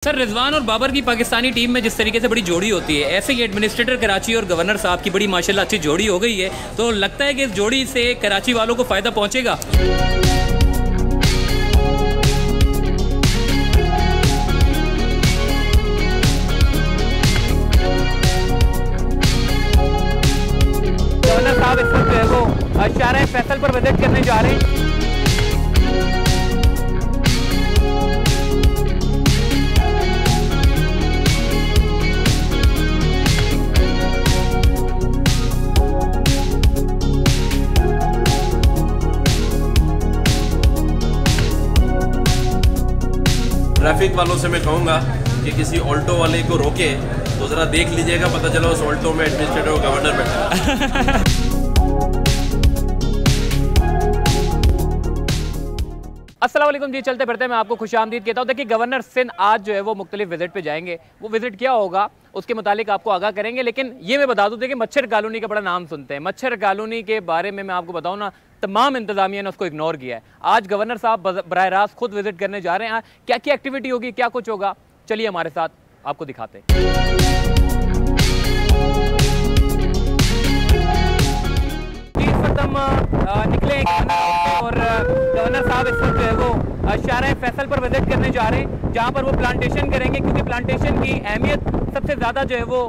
Sir Rizwan और बाबर की Pakistani team में जिस तरीके से बड़ी जोड़ी होती है, ऐसे ही एडमिनिस्ट्रेटर कराची और गवर्नर साहब की बड़ी माशाल्लाह अच्छी जोड़ी हो गई है। तो लगता है कि इस जोड़ी से कराची वालों को फ़ायदा पहुंचेगा। गवर्नर साहब इस वक्त जो है वो शाहराह फैसल पर विजिट करने जा रहे हैं। ट्रैफिक वालों से मैं कहूँगा कि किसी ऑल्टो वाले को रोके तो ज़रा देख लीजिएगा, पता चला उस ऑल्टो में एडमिनिस्ट्रेटर और गवर्नर बैठा है। अस्सलाम वालेकुम जी, चलते फिरते मैं आपको खुशामदीद कहता हूँ। देखिए गवर्नर सिंध आज जो है वो मुख्तलिफ विजिट पे जाएंगे, वो विजिट क्या होगा उसके मुतालिक आपको आगाह करेंगे। लेकिन ये मैं बता दूँ कि मच्छर कॉलोनी का बड़ा नाम सुनते हैं। मच्छर कॉलोनी के बारे में मैं आपको बताऊँ ना, तमाम इंतजामिया ने उसको इग्नोर किया है। आज गवर्नर साहब बराह रास्त खुद विजिट करने जा रहे हैं। क्या क्या एक्टिविटी होगी, क्या कुछ होगा, चलिए हमारे साथ आपको दिखाते हैं। इस वक्त हम निकले और गवर्नर साहब इस वक्त जो है वो शाहराह फैसल पर विजिट करने जा रहे हैं, जहाँ पर वो प्लांटेशन करेंगे, क्योंकि प्लांटेशन की अहमियत सबसे ज़्यादा जो है वो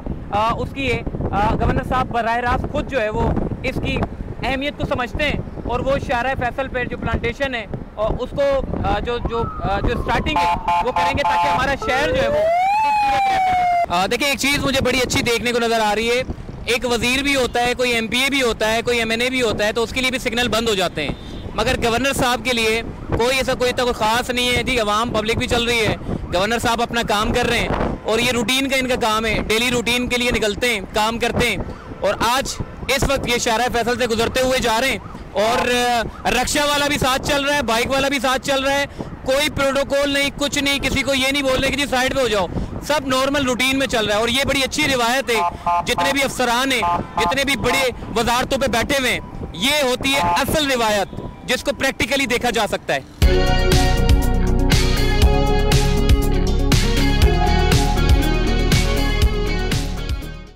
उसकी है। गवर्नर साहब बराह रास्त खुद जो है वो इसकी अहमियत को समझते हैं और वो शाहराह फैसल पर जो प्लांटेशन है और उसको जो स्टार्टिंग है वो करेंगे, ताकि हमारा शहर जो है वो देखिए एक चीज़ मुझे बड़ी अच्छी देखने को नज़र आ रही है। एक वजीर भी होता है, कोई MPA भी होता है, कोई MNA भी होता है, तो उसके लिए भी सिग्नल बंद हो जाते हैं। मगर गवर्नर साहब के लिए कोई ऐसा कोई ख़ास नहीं है जी। अवाम पब्लिक भी चल रही है, गवर्नर साहब अपना काम कर रहे हैं और ये रूटीन का इनका काम है। डेली रूटीन के लिए निकलते हैं, काम करते हैं और आज इस वक्त ये शाहराह फैसल से गुजरते हुए जा रहे हैं और रक्षा वाला भी साथ चल रहा है, बाइक वाला भी साथ चल रहा है। कोई प्रोटोकॉल नहीं, कुछ नहीं, किसी को ये नहीं बोल रहे कि जी साइड पे हो जाओ, सब नॉर्मल रूटीन में चल रहा है। और ये बड़ी अच्छी रिवायत है। जितने भी अफसरान हैं, जितने भी बड़े वजारतों पे बैठे हुए हैं, ये होती है असल रिवायत जिसको प्रैक्टिकली देखा जा सकता है।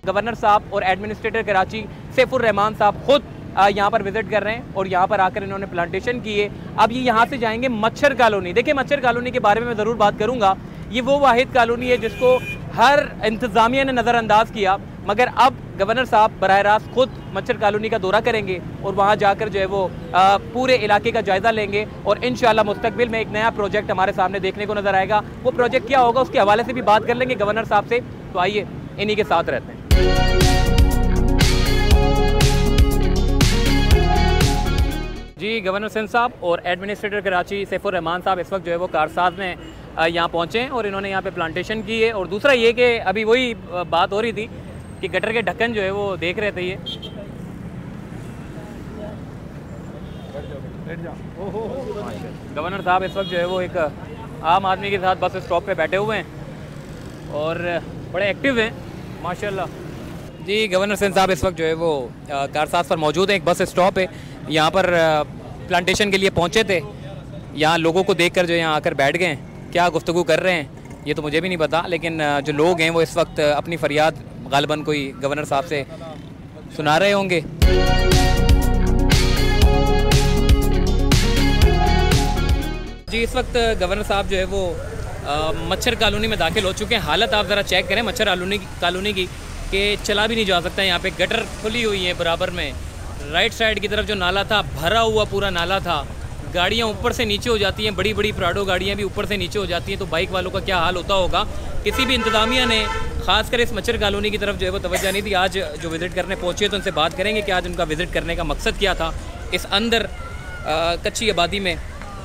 गवर्नर साहब और एडमिनिस्ट्रेटर कराची सैफुर रहमान साहब खुद यहाँ पर विजिट कर रहे हैं और यहाँ पर आकर इन्होंने प्लांटेशन की है। अब ये यहाँ से जाएंगे मच्छर कॉलोनी। देखिए मच्छर कॉलोनी के बारे में मैं ज़रूर बात करूँगा। ये वो वाहिद कॉलोनी है जिसको हर इंतज़ामिया ने नज़रअंदाज किया, मगर अब गवर्नर साहब बराह रास्त खुद मच्छर कॉलोनी का दौरा करेंगे और वहाँ जाकर जो है वो पूरे इलाके का जायज़ा लेंगे और इंशाअल्लाह मुस्तकबिल में एक नया प्रोजेक्ट हमारे सामने देखने को नज़र आएगा। वो प्रोजेक्ट क्या होगा उसके हवाले से भी बात कर लेंगे गवर्नर साहब से। तो आइए इन्हीं के साथ रहते हैं। जी गवर्नर सिंध साहब और एडमिनिस्ट्रेटर कराची सैफुर रहमान साहब इस वक्त जो है वो कारसाज में यहाँ पहुँचे हैं और इन्होंने यहाँ पे प्लांटेशन की है। और दूसरा ये कि अभी वही बात हो रही थी कि गटर के ढक्कन जो है वो देख रहे थे ये। गवर्नर साहब इस वक्त जो है वो एक आम आदमी के साथ बस स्टॉप पे बैठे हुए हैं और बड़े एक्टिव हैं माशाल्लाह। जी गवर्नर सिंध साहब इस वक्त जो है वो कारसाज पर मौजूद है। एक बस स्टॉप है, यहाँ पर प्लांटेशन के लिए पहुँचे थे। यहाँ लोगों को देखकर जो यहाँ आकर बैठ गए हैं। क्या गुफ्तगू कर रहे हैं ये तो मुझे भी नहीं पता, लेकिन जो लोग हैं वो इस वक्त अपनी फरियाद गालिबन कोई गवर्नर साहब से सुना रहे होंगे। जी इस वक्त गवर्नर साहब जो है वो मच्छर कॉलोनी में दाखिल हो चुके हैं। हालत आप ज़रा चेक करें मच्छर कॉलोनी की कि चला भी नहीं जा सकता। यहाँ पे गटर खुली हुई है बराबर में। राइट साइड की तरफ जो नाला था भरा हुआ पूरा नाला था। गाड़ियाँ ऊपर से नीचे हो जाती हैं, बड़ी बड़ी प्राडो गाड़ियाँ भी ऊपर से नीचे हो जाती हैं। तो बाइक वालों का क्या हाल होता होगा। किसी भी इंतज़ामिया ने खासकर इस मच्छर कॉलोनी की तरफ जो है वो तवज्जो नहीं दी। आज जो विज़िट करने पहुँचे तो उनसे बात करेंगे कि आज उनका विज़िट करने का मकसद क्या था इस अंदर कच्ची आबादी में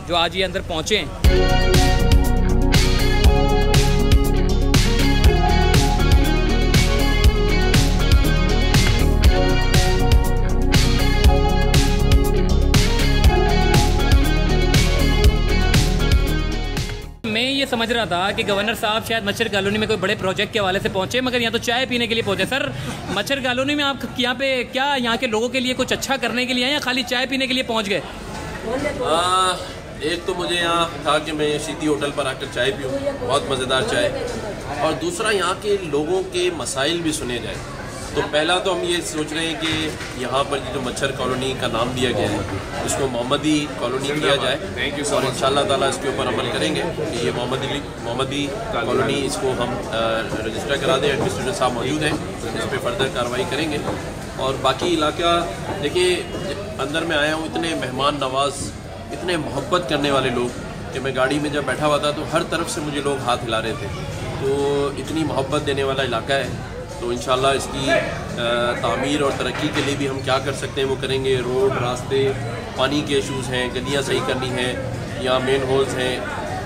जो आज ये अंदर पहुँचे हैं। मैं ये समझ रहा था कि गवर्नर साहब शायद मच्छर कॉलोनी में कोई बड़े प्रोजेक्ट के हवाले से पहुंचे, मगर यहाँ तो चाय पीने के लिए पहुंचे। सर मच्छर कॉलोनी में आप यहाँ पे क्या यहाँ के लोगों के लिए कुछ अच्छा करने के लिए आए या खाली चाय पीने के लिए पहुंच गए? एक तो मुझे यहाँ था कि मैं सीधी होटल पर आकर चाय पीऊँ, बहुत मज़ेदार चाय, और दूसरा यहाँ के लोगों के मसाइल भी सुने जाए। तो पहला तो हम ये सोच रहे हैं कि यहाँ पर जो मच्छर कॉलोनी का नाम दिया गया है उसको मोहम्मदी कॉलोनी किया जाए, और इंशाअल्लाह ताला इसके ऊपर अमल करेंगे कि ये मोहम्मदी कॉलोनी इसको हम रजिस्टर करा दें। एडमिनिस्ट्रेटर साहब मौजूद हैं, इस पर फर्दर कार्रवाई करेंगे। और बाकी इलाका देखिए, अंदर में आया हूँ, इतने मेहमान नवाज, इतने मोहब्बत करने वाले लोग कि मैं गाड़ी में जब बैठा हुआ था तो हर तरफ से मुझे लोग हाथ हिला रहे थे। तो इतनी मोहब्बत देने वाला इलाका है, तो इंशाल्लाह इसकी तामीर और तरक्की के लिए भी हम क्या कर सकते हैं वो करेंगे। रोड, रास्ते, पानी के इशूज़ हैं, गलियाँ सही करनी हैं, यहाँ मेन होल्स हैं,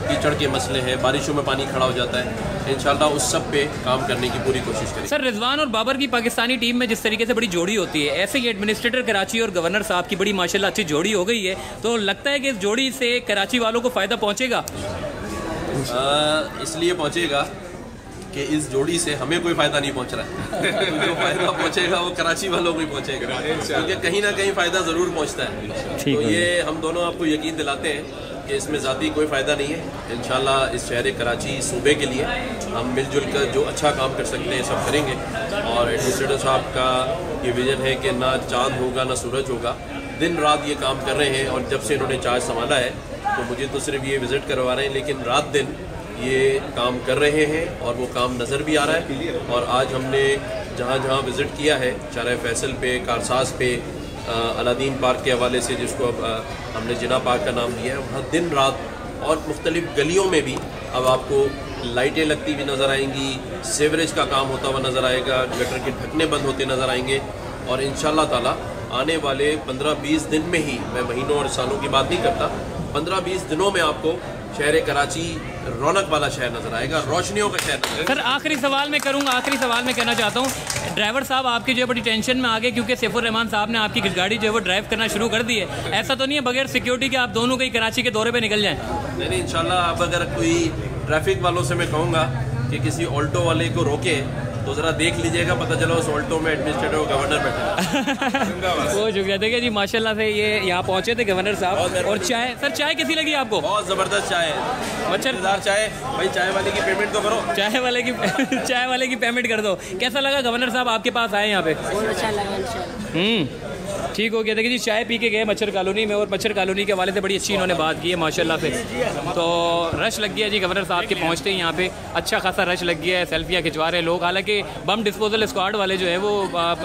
कीचड़ के मसले हैं, बारिशों में पानी खड़ा हो जाता है। इंशाल्लाह उस सब पे काम करने की पूरी कोशिश करें। सर, रिजवान और बाबर की पाकिस्तानी टीम में जिस तरीके से बड़ी जोड़ी होती है, ऐसे ही एडमिनिस्ट्रेटर कराची और गवर्नर साहब की बड़ी माशाल्लाह अच्छी जोड़ी हो गई है, तो लगता है कि इस जोड़ी से कराची वालों को फ़ायदा पहुँचेगा? इसलिए पहुँचेगा कि इस जोड़ी से हमें कोई फ़ायदा नहीं पहुंच रहा है। तो जो फ़ायदा पहुंचेगा वो कराची वालों को ही पहुंचेगा, क्योंकि कहीं ना कहीं फ़ायदा ज़रूर पहुंचता है। तो ये हम दोनों आपको यकीन दिलाते हैं कि इसमें ज़ाती कोई फ़ायदा नहीं है। इंशाल्लाह इस शहर कराची सूबे के लिए हम मिलजुल कर जो अच्छा काम कर सकते हैं सब करेंगे। और एडमिनिस्ट्रेटर साहब का ये विज़न है कि ना चाँद होगा ना सूरज होगा, दिन रात ये काम कर रहे हैं। और जब से इन्होंने चार्ज संभाला है तो मुझे तो सिर्फ ये विज़िट करवा रहे हैं, लेकिन रात दिन ये काम कर रहे हैं और वो काम नज़र भी आ रहा है। और आज हमने जहाँ जहाँ विज़िट किया है, चारा फैसल पे, कारसाज पे, अलादीन पार्क के हवाले से जिसको अब हमने जिना पार्क का नाम दिया है, वहाँ दिन रात और मुख्तलिफ़ गलियों में भी अब आपको लाइटें लगती हुई नज़र आएंगी, सीवरेज का काम होता हुआ नज़र आएगा, गटर के ढकने बंद होते नज़र आएंगे। और इंशाअल्लाह ताला आने वाले 15-20 दिन में ही, मैं महीनों और सालों की बात नहीं करता, 15-20 दिनों में आपको शहर कराची रौनक वाला शहर नजर आएगा, रोशनियों का शहर। सर, आखिरी सवाल मैं करूंगा, आखिरी सवाल मैं कहना चाहता हूँ, ड्राइवर साहब आपकी जो है बड़ी टेंशन में आ गए क्योंकि सैफुर रहमान साहब ने आपकी गाड़ी जो है वो ड्राइव करना शुरू कर दी है। ऐसा तो नहीं है बगैर सिक्योरिटी के आप दोनों कहीं कराची के दौरे पे निकल जाएं? नहीं, इंशाल्लाह। अब अगर कोई ट्रैफिक वालों से मैं कहूँगा कि किसी ऑल्टो वाले को रोके तो ज़रा देख लीजिएगा, पता चला उस ऑल्टो में एडमिनिस्ट्रेटर और गवर्नर बैठे। बहुत शुक्रिया। देखिए जी, माशाल्लाह से ये यहाँ पहुँचे थे गवर्नर साहब। और चाय, सर चाय कैसी लगी आपको? बहुत ज़बरदस्त चाय है, मच्छरदार चाय। भाई चाय वाले की पेमेंट तो करो, चाय वाले की पेमेंट कर दो। कैसा लगा गवर्नर साहब आपके पास आए यहाँ पे? बहुत अच्छा लगा। ठीक हो गया। देखिए जी, चाय पी के गए मच्छर कॉलोनी में, और मच्छर कॉलोनी के हवाले से बड़ी अच्छी इन्होंने बात की है माशाल्लाह से। तो रश लग गया जी गवर्नर साहब के पहुंचते ही, यहाँ पे अच्छा खासा रश लग गया है, सेल्फियाँ खिंचवा रहे हैं लोग। हालांकि बम डिस्पोजल स्क्वाड वाले जो है वो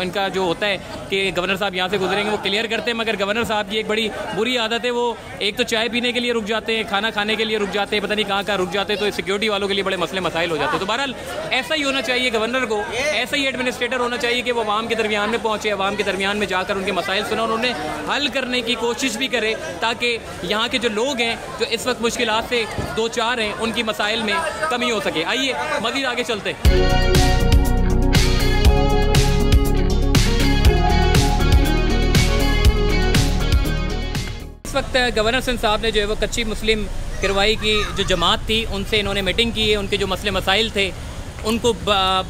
इनका जो होता है कि गवर्नर साहब यहाँ से गुजरेंगे वो क्लियर करते हैं, मगर गवर्नर साहब की एक बड़ी बुरी आदत है, वो एक तो चाय पीने के लिए रुक जाते हैं, खाना खाने के लिए रुक जाते हैं, पता नहीं कहाँ रुक जाते हैं, तो सिक्योरिटी वालों के लिए बड़े मसले मसाइल हो जाते हैं। तो बहरहाल ऐसा ही होना चाहिए गवर्नर को, ऐसा ही एडमिनिस्ट्रेटर होना चाहिए कि वो आवाम के दरमियान में पहुँचे, आवाम के दरमियान में जाकर उनके मसाइल सुना और उन्हें हल करने की कोशिश भी करे, ताकि यहाँ के जो लोग हैं जो इस वक्त मुश्किलात से दो चार हैं उनकी मसाइल में कमी हो सके। आइए मज़ीद आगे चलते। इस वक्त गवर्नर सिंध साहब ने जो है वो कच्ची मुस्लिम किरवाई की जो जमात थी उनसे इन्होंने मीटिंग की है, उनके जो मसले मसाइल थे उनको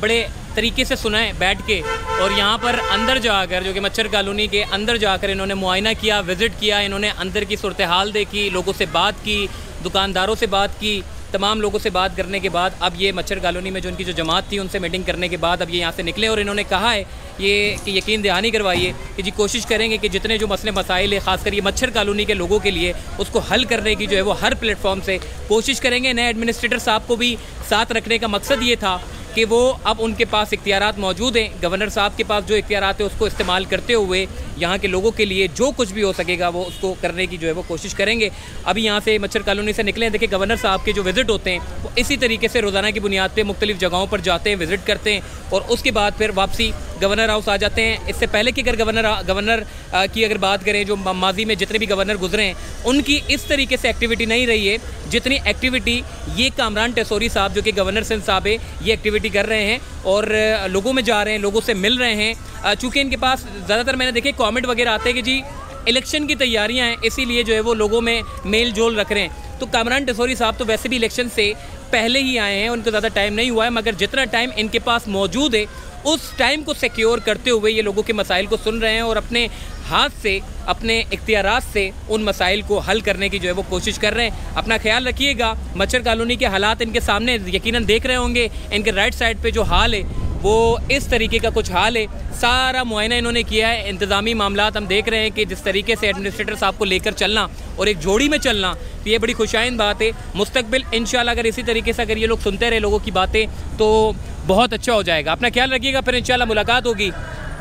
बड़े तरीके से सुनाए बैठ के, और यहाँ पर अंदर जाकर जो कि मच्छर कॉलोनी के अंदर जाकर इन्होंने मुआयना किया, विज़िट किया, इन्होंने अंदर की सूरत हाल देखी, लोगों से बात की, दुकानदारों से बात की, तमाम लोगों से बात करने के बाद अब ये मच्छर कॉलोनी में जो उनकी जो जमात थी उनसे मीटिंग करने के बाद अब ये यहाँ से निकले, और इन्होंने कहा है ये कि यकीन दहानी करवाइए कि जी कोशिश करेंगे कि जितने जो मसले मसाइल है ख़ासकर ये मच्छर कॉलोनी के लोगों के लिए उसको हल करने की जो है वो हर प्लेटफॉर्म से कोशिश करेंगे। नए एडमिनिस्ट्रेटर साहब को भी साथ रखने का मकसद ये था कि वो अब उनके पास इख्तियारात मौजूद हैं, गवर्नर साहब के पास जो इख्तियारात है उसको इस्तेमाल करते हुए यहाँ के लोगों के लिए जो कुछ भी हो सकेगा वो उसको करने की जो है वो कोशिश करेंगे। अभी यहाँ से मच्छर कॉलोनी से निकले, देखिए गवर्नर साहब के जो विज़िट होते हैं वो इसी तरीके से रोज़ाना की बुनियाद पर मुख्तलिफ़ जगहों पर जाते हैं, विज़िट करते हैं, और उसके बाद फिर वापसी गवर्नर हाउस आ जाते हैं। इससे पहले कि अगर गवर्नर की अगर बात करें, जो माजी में जितने भी गवर्नर गुजरे हैं उनकी इस तरीके से एक्टिविटी नहीं रही है जितनी एक्टिविटी ये कामरान टेसोरी साहब जो कि गवर्नर सिंध साहब है ये एक्टिविटी कर रहे हैं, और लोगों में जा रहे हैं, लोगों से मिल रहे हैं। चूँकि इनके पास ज़्यादातर मैंने देखे कमेंट वगैरह आते हैं कि जी इलेक्शन की तैयारियां हैं, इसीलिए जो है वो लोगों में मेल जोल रख रहे हैं। तो कामरान टेसोरी साहब तो वैसे भी इलेक्शन से पहले ही आए हैं, उनको ज़्यादा टाइम नहीं हुआ है, मगर जितना टाइम इनके पास मौजूद है उस टाइम को सिक्योर करते हुए ये लोगों के मसाइल को सुन रहे हैं और अपने हाथ से, अपने इख्तियारात से उन मसाइल को हल करने की जो है वो कोशिश कर रहे हैं। अपना ख्याल रखिएगा। मच्छर कॉलोनी के हालात इनके सामने यकीनन देख रहे होंगे। इनके राइट साइड पे जो हाल है वो इस तरीके का कुछ हाल है। सारा मुआयना इन्होंने किया है। इंतज़ामी मामलात हम देख रहे हैं कि जिस तरीके से एडमिनिस्ट्रेटर साहब को लेकर चलना और एक जोड़ी में चलना, तो ये बड़ी खुशाइंद बात है। मुस्तकबिल इंशाल्लाह अगर इसी तरीके से अगर ये लोग सुनते रहे लोगों की बातें तो बहुत अच्छा हो जाएगा। अपना ख्याल रखिएगा, फिर इंशाल्लाह मुलाकात होगी।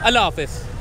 अल्लाह हाफ़िज़।